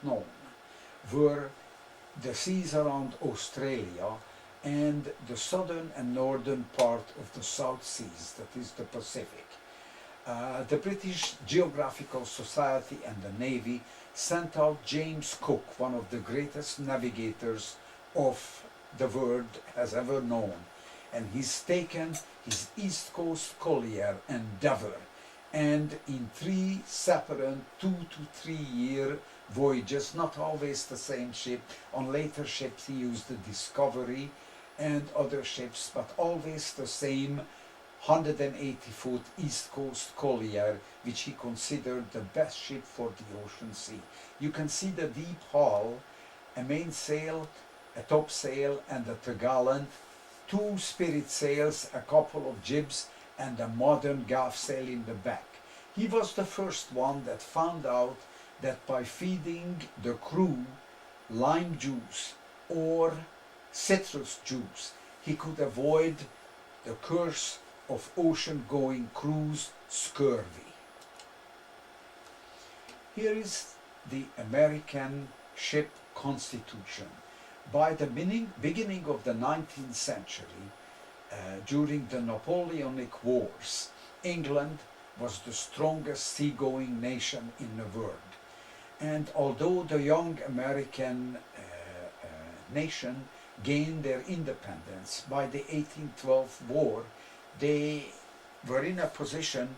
known were the seas around Australia and the southern and northern part of the South Seas, that is the Pacific. The British Geographical Society and the Navy sent out James Cook, one of the greatest navigators of the world has ever known, and he's taken his East Coast collier Endeavour, and in 3 separate 2 to 3 year voyages, not always the same ship, on later ships he used the Discovery and other ships, but always the same 180-foot East Coast collier, which he considered the best ship for the ocean sea. You can see the deep hull, a mainsail, a topsail and a topgallant, 2 spirit sails, a couple of jibs and a modern gaff sail in the back. He was the first one that found out that by feeding the crew lime juice or citrus juice, he could avoid the curse of ocean-going crews, scurvy. Here is the American ship constitution. By the beginning of the 19th century, during the Napoleonic Wars, England was the strongest seagoing nation in the world. And although the young American nation gained their independence by the 1812 war, they were in a position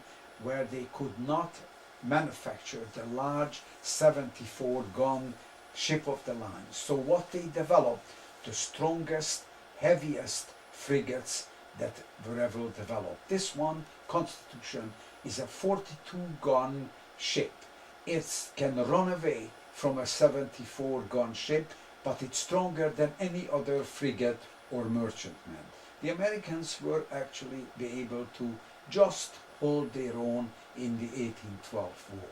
where they could not manufacture the large 74-gun ship of the line. So what they developed, the strongest, heaviest frigates that were ever developed. This one, Constitution, is a 42-gun ship. It can run away from a 74-gun ship, but it's stronger than any other frigate or merchantman. The Americans were actually be able to just hold their own in the 1812 war.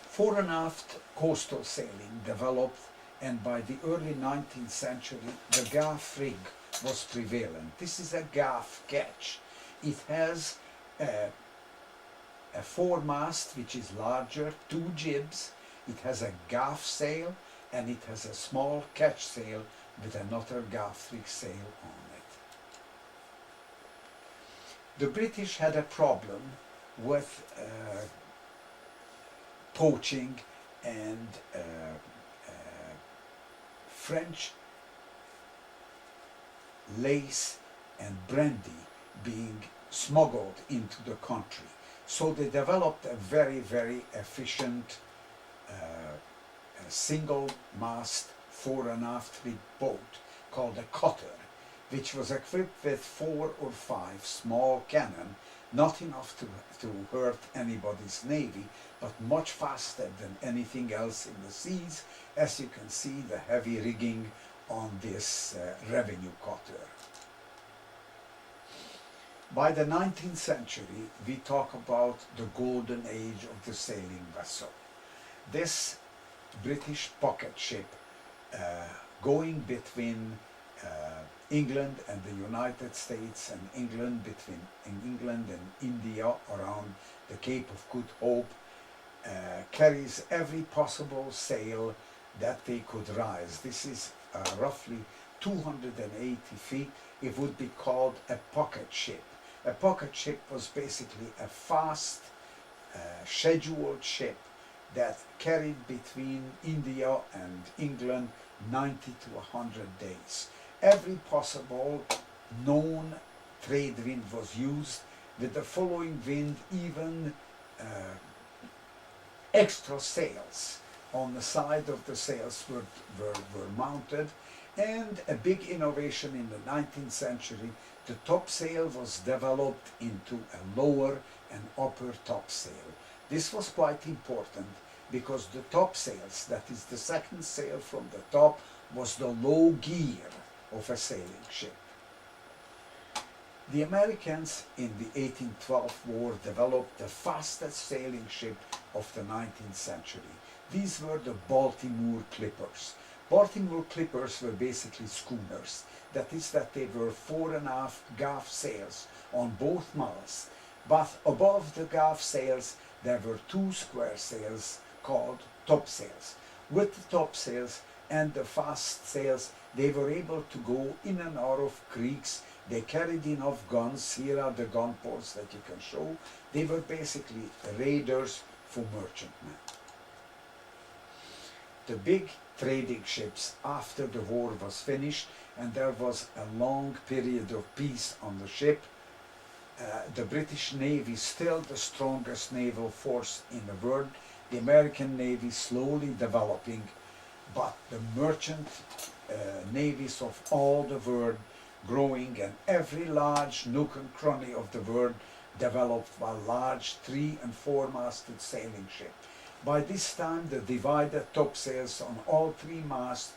Fore and aft coastal sailing developed, and by the early 19th century the Gaff Rig was prevalent. This is a gaff ketch. It has a foremast which is larger, 2 jibs, it has a gaff sail, and it has a small ketch sail with another Gaff Rig sail on it. The British had a problem with poaching and French lace and brandy being smuggled into the country. So they developed a very, very efficient single mast fore and aft rig boat called a Cotter, which was equipped with 4 or 5 small cannon, not enough to hurt anybody's navy, but much faster than anything else in the seas, as you can see the heavy rigging on this revenue cutter. By the 19th century, we talk about the golden age of the sailing vessel. This British pocket ship going between England and the United States, and England between England and India around the Cape of Good Hope, carries every possible sail that they could rise. This is roughly 280 feet. It would be called a pocket ship. A pocket ship was basically a fast, scheduled ship that carried between India and England 90 to 100 days. Every possible known trade wind was used. With the following wind, even extra sails on the side of the sails were mounted. And a big innovation in the 19th century, the topsail was developed into a lower and upper topsail. This was quite important because the topsails, that is the second sail from the top, was the low gear of a sailing ship. The Americans in the 1812 war developed the fastest sailing ship of the 19th century. These were the Baltimore Clippers. Baltimore Clippers were basically schooners. That is, that they were fore and aft gaff sails on both masts, but above the gaff sails there were two square sails called topsails. With the topsails and the fast sails, they were able to go in and out of creeks. They carried enough guns. Here are the gun ports that you can show. They were basically raiders for merchantmen. The big trading ships after the war was finished and there was a long period of peace on the ship. The British Navy still the strongest naval force in the world. The American Navy slowly developing, but the merchant navies of all the world growing, and every large nook and cranny of the world developed a large 3- and 4-masted sailing ship. By this time the divided topsails on all 3 masts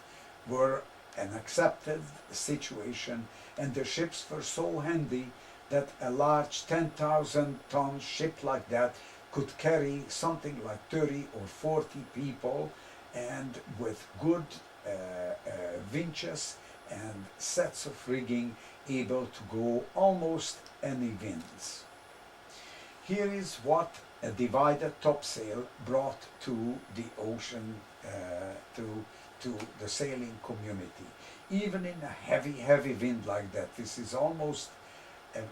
were an accepted situation, and the ships were so handy that a large 10,000-ton ship like that could carry something like 30 or 40 people, and with good winches and sets of rigging able to go almost any winds. Here is what a divided topsail brought to the ocean, to the sailing community. Even in a heavy wind like that, this is almost a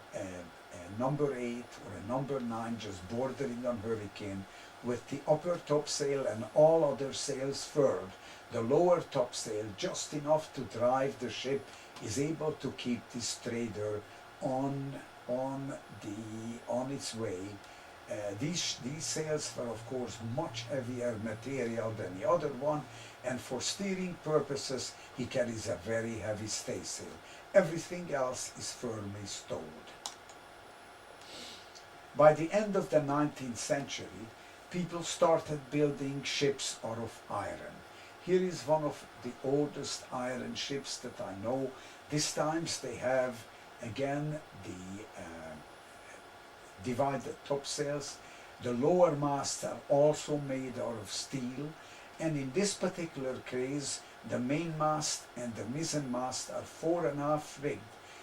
number 8 or a number 9, just bordering on hurricane, with the upper topsail and all other sails furled. The lower topsail, just enough to drive the ship, is able to keep this trader on its way. These sails were of course much heavier material than the other one, and for steering purposes he carries a very heavy staysail. Everything else is firmly stowed. By the end of the 19th century, people started building ships out of iron. Here is one of the oldest iron ships that I know. This times they have again the divided topsails. The lower masts are also made out of steel, and in this particular case the mainmast and the mizzenmast are 4.5 rigged.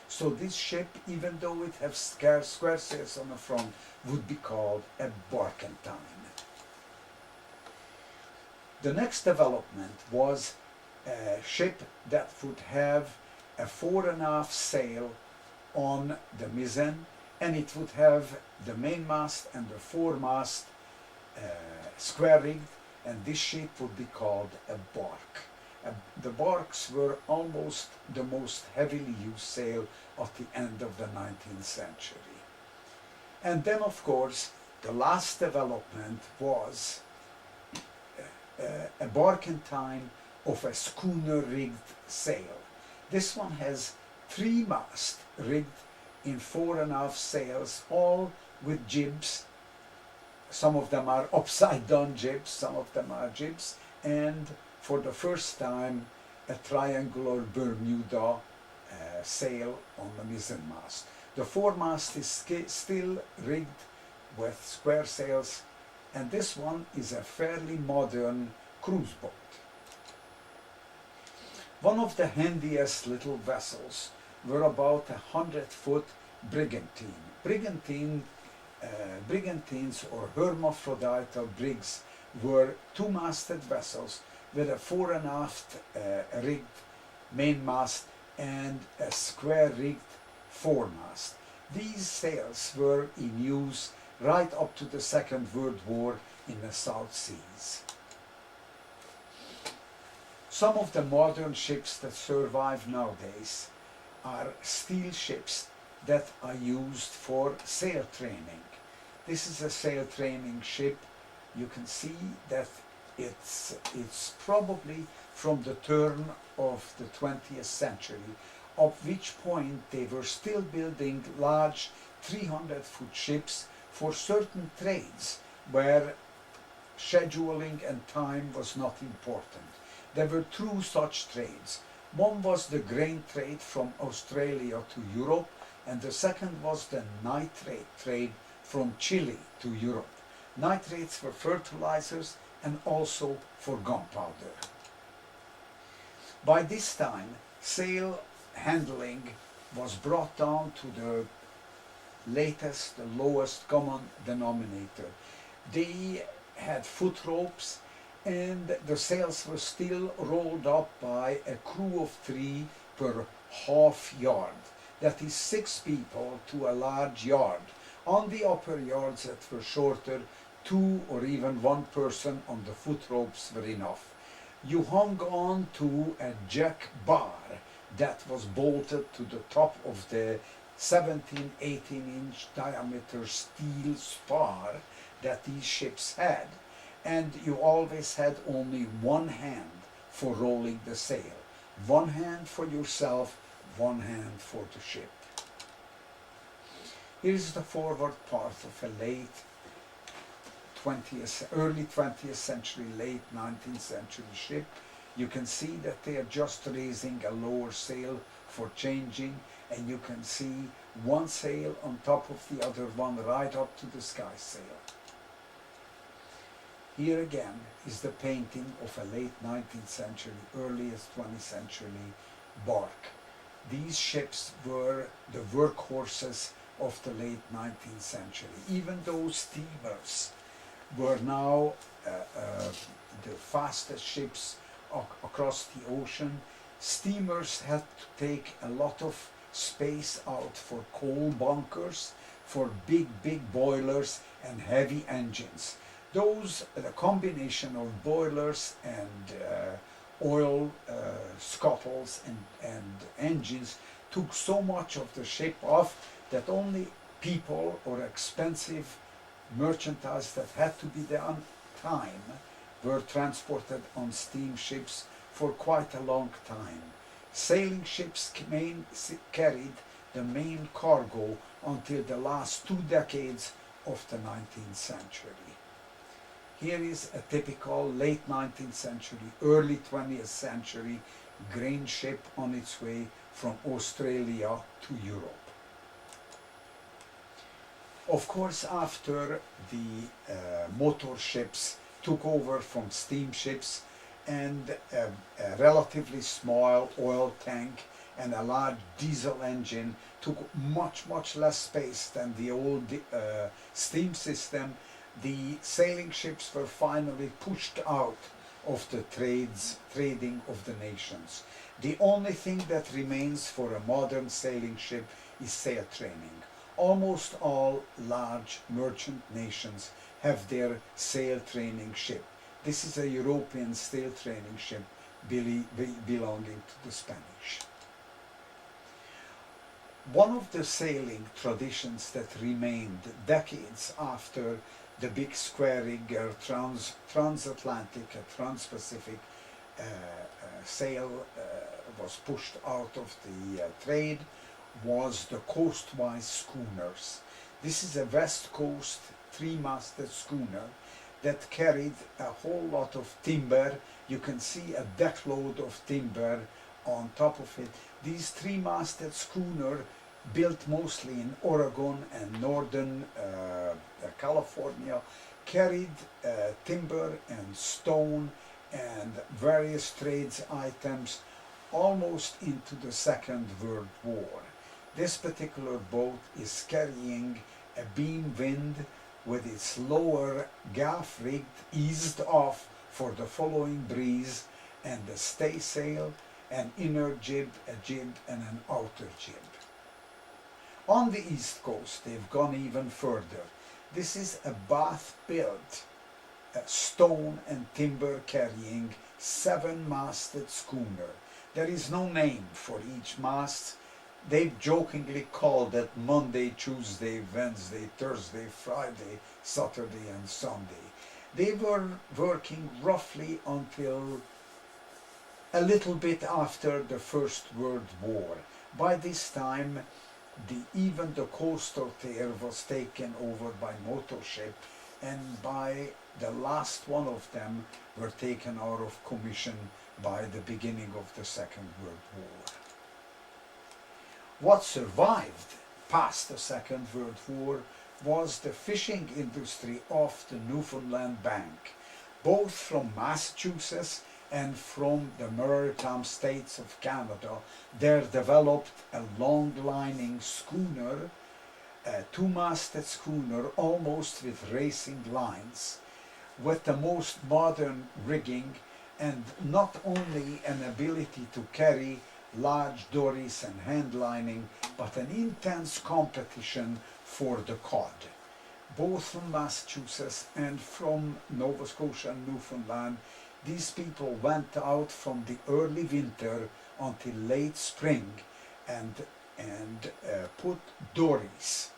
So this ship, even though it has square sails on the front, would be called a Brigantine. The next development was a ship that would have a 4.5 sail on the mizzen, and it would have the mainmast and the foremast square rigged, and this ship would be called a bark. The barks were almost the most heavily used sail at the end of the 19th century. And then of course the last development was a Brigantine of a schooner rigged sail. This one has 3 masts rigged in 4.5 sails, all with jibs. Some of them are upside down jibs, some of them are jibs, and for the first time a triangular Bermuda sail on the mizzenmast. The foremast is still rigged with square sails, and this one is a fairly modern cruise boat. One of the handiest little vessels were about 100-foot Brigantine. Brigantines or hermaphrodite brigs were 2-masted vessels with a 4.5 rigged mainmast and a square rigged foremast. These sails were in use right up to the Second World War in the South Seas. Some of the modern ships that survive nowadays are steel ships that are used for sail training. This is a sail training ship. You can see that it's probably from the turn of the 20th century, at which point they were still building large 300-foot ships for certain trades where scheduling and time was not important. There were 2 such trades. One was the grain trade from Australia to Europe, and the second was the nitrate trade from Chile to Europe. Nitrates for fertilizers and also for gunpowder. By this time, sail handling was brought down to the latest, the lowest common denominator. They had foot ropes, and the sails were still rolled up by a crew of 3 per half yard. That is 6 people to a large yard. On the upper yards that were shorter, 2 or even 1 person on the foot ropes were enough. You hung on to a jack bar that was bolted to the top of the 17-18-inch diameter steel spar that these ships had, and you always had only one hand for rolling the sail. One hand for yourself, one hand for the ship. Here's the forward part of a early 20th century, late 19th century ship. You can see that they are just raising a lower sail for changing, and you can see one sail on top of the other one right up to the skysail. Here again is the painting of a late 19th century, earliest 20th century bark. These ships were the workhorses of the late 19th century. Even those steamers were now the fastest ships across the ocean. Steamers had to take a lot of space out for coal bunkers, for big boilers and heavy engines. The combination of boilers and oil scuttles and engines took so much of the ship off that only people or expensive merchandise that had to be there on time were transported on steamships for quite a long time. Sailing ships carried the main cargo until the last 2 decades of the 19th century. Here is a typical late 19th century, early 20th century grain ship on its way from Australia to Europe. Of course, after the motor ships took over from steamships, and a relatively small oil tank and a large diesel engine took much less space than the old steam system, the sailing ships were finally pushed out of the trading of the nations. The only thing that remains for a modern sailing ship is sail training. Almost all large merchant nations have their sail training ship. This is a European sail training ship belonging to the Spanish. One of the sailing traditions that remained decades after the big square rig transatlantic, trans-Pacific sail was pushed out of the trade was the Coastwise schooners. This is a west coast 3-masted schooner that carried a whole lot of timber. You can see a deck load of timber on top of it. These 3-masted schooner, built mostly in Oregon and northern California, carried timber and stone and various trades items almost into the Second World War. This particular boat is carrying a beam wind with its lower gaff rig eased off for the following breeze, and the staysail, an inner jib, a jib, and an outer jib. On the east coast, they've gone even further. This is a Bath-built, stone and timber carrying 7-masted schooner. There is no name for each mast. They've jokingly called it Monday, Tuesday, Wednesday, Thursday, Friday, Saturday, and Sunday. They were working roughly until a little bit after the First World War. By this time, even the coastal tier was taken over by motor ship, and by the last one of them were taken out of commission by the beginning of the Second World War. What survived past the Second World War was the fishing industry off the Newfoundland bank, both from Massachusetts and from the maritime states of Canada. There developed a long lining schooner a two-masted schooner almost with racing lines, with the most modern rigging and not only an ability to carry large dories and hand lining, but an intense competition for the cod. Both from Massachusetts and from Nova Scotia and Newfoundland, these people went out from the early winter until late spring and put dories,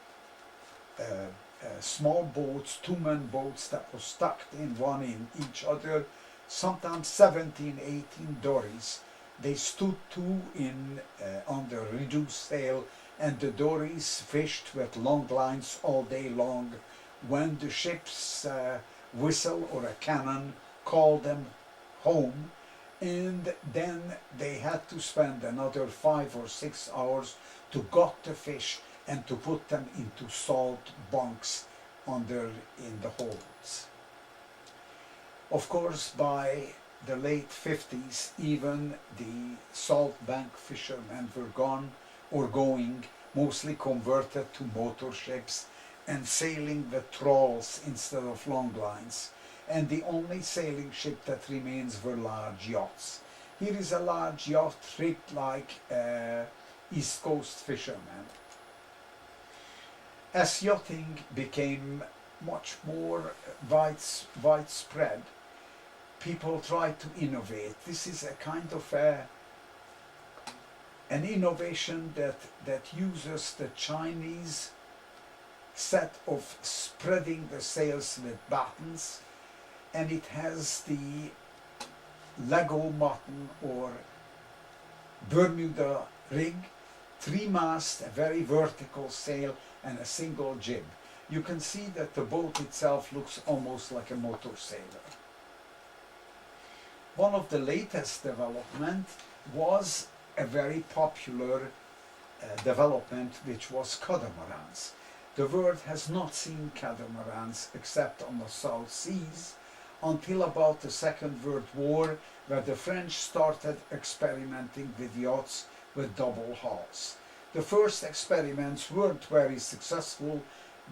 small boats, two-man boats that were stuck in one in each other, sometimes 17, 18 dories. They stood two in under reduced sail, and the dories fished with long lines all day long. When the ship's whistle or a cannon called them home, and then they had to spend another 5 or 6 hours to gut the fish and to put them into salt bunks under in the holds. Of course, by the late 50s, even the salt bank fishermen were gone or going, mostly converted to motor ships and sailing with trawls instead of long lines. And the only sailing ship that remains were large yachts. Here is a large yacht rigged like East Coast fishermen. As yachting became much more widespread, people tried to innovate. This is a kind of an innovation that uses the Chinese set of spreading the sails with battens, and it has the Lego mutton or Bermuda rig, 3 masts, a very vertical sail and a single jib. You can see that the boat itself looks almost like a motor sailor. One of the latest development was a very popular development, which was catamarans. The world has not seen catamarans except on the South Seas until about the Second World War, where the French started experimenting with yachts with double hulls. The first experiments weren't very successful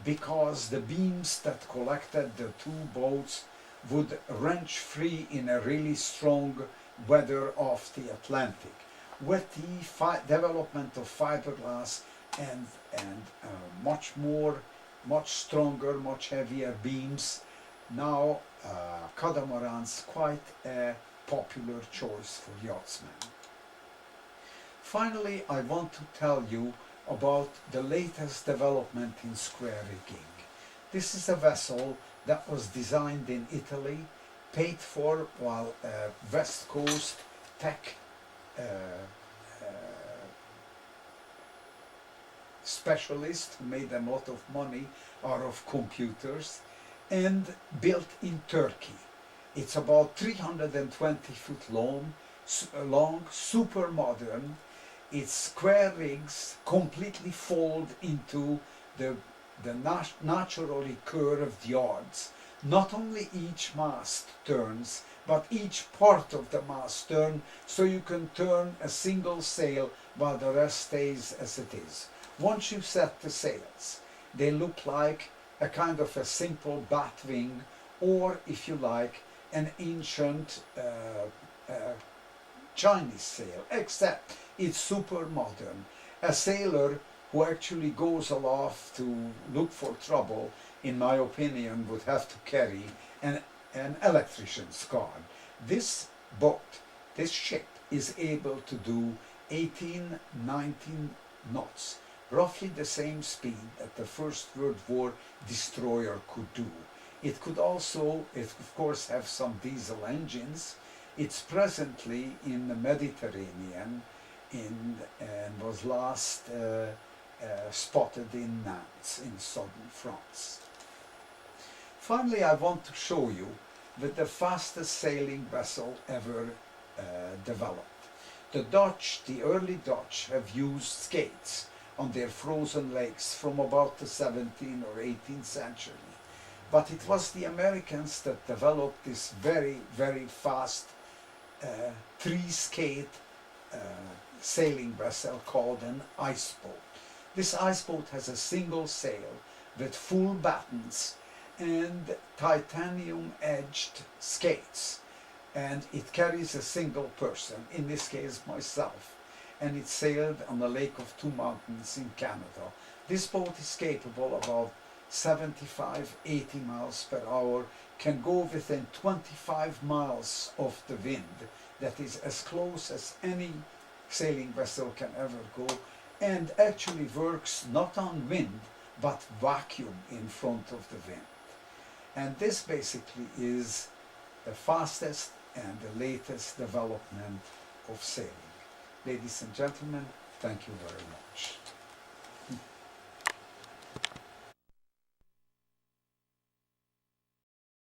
because the beams that collected the two boats would wrench free in a really strong weather off the Atlantic. With the development of fiberglass and much stronger, much heavier beams, now catamarans quite a popular choice for yachtsmen. Finally, I want to tell you about the latest development in square rigging. This is a vessel that was designed in Italy, paid for while West Coast tech specialists who made a lot of money out of computers, and built in Turkey. It's about 320 foot long, super modern. Its square rigs completely fold into the naturally curved yards. Not only each mast turns, but each part of the mast turns, so you can turn a single sail while the rest stays as it is. Once you set the sails, they look like a kind of a simple Batwing, or if you like, an ancient Chinese sail, except it's super modern. A sailor who actually goes aloft to look for trouble, in my opinion, would have to carry an electrician's card. This boat, this ship, is able to do 18, 19 knots, roughly the same speed that the First World War destroyer could do. It could also, of course, have some diesel engines. It's presently in the Mediterranean and was last spotted in Nantes in southern France. Finally, I want to show you that the fastest sailing vessel ever developed. The Dutch, the early Dutch, have used skates on their frozen lakes from about the 17th or 18th century. But it was the Americans that developed this very, very fast 3-skate sailing vessel called an ice boat. This ice boat has a single sail with full battens and titanium edged skates, and it carries a single person, in this case myself, and it sailed on the Lake of Two Mountains in Canada. This boat is capable of about 75-80 miles per hour, can go within 25 miles of the wind, that is as close as any sailing vessel can ever go, and actually works not on wind but vacuum in front of the wind. And this basically is the fastest and the latest development of sailing. Ladies and gentlemen, thank you very much.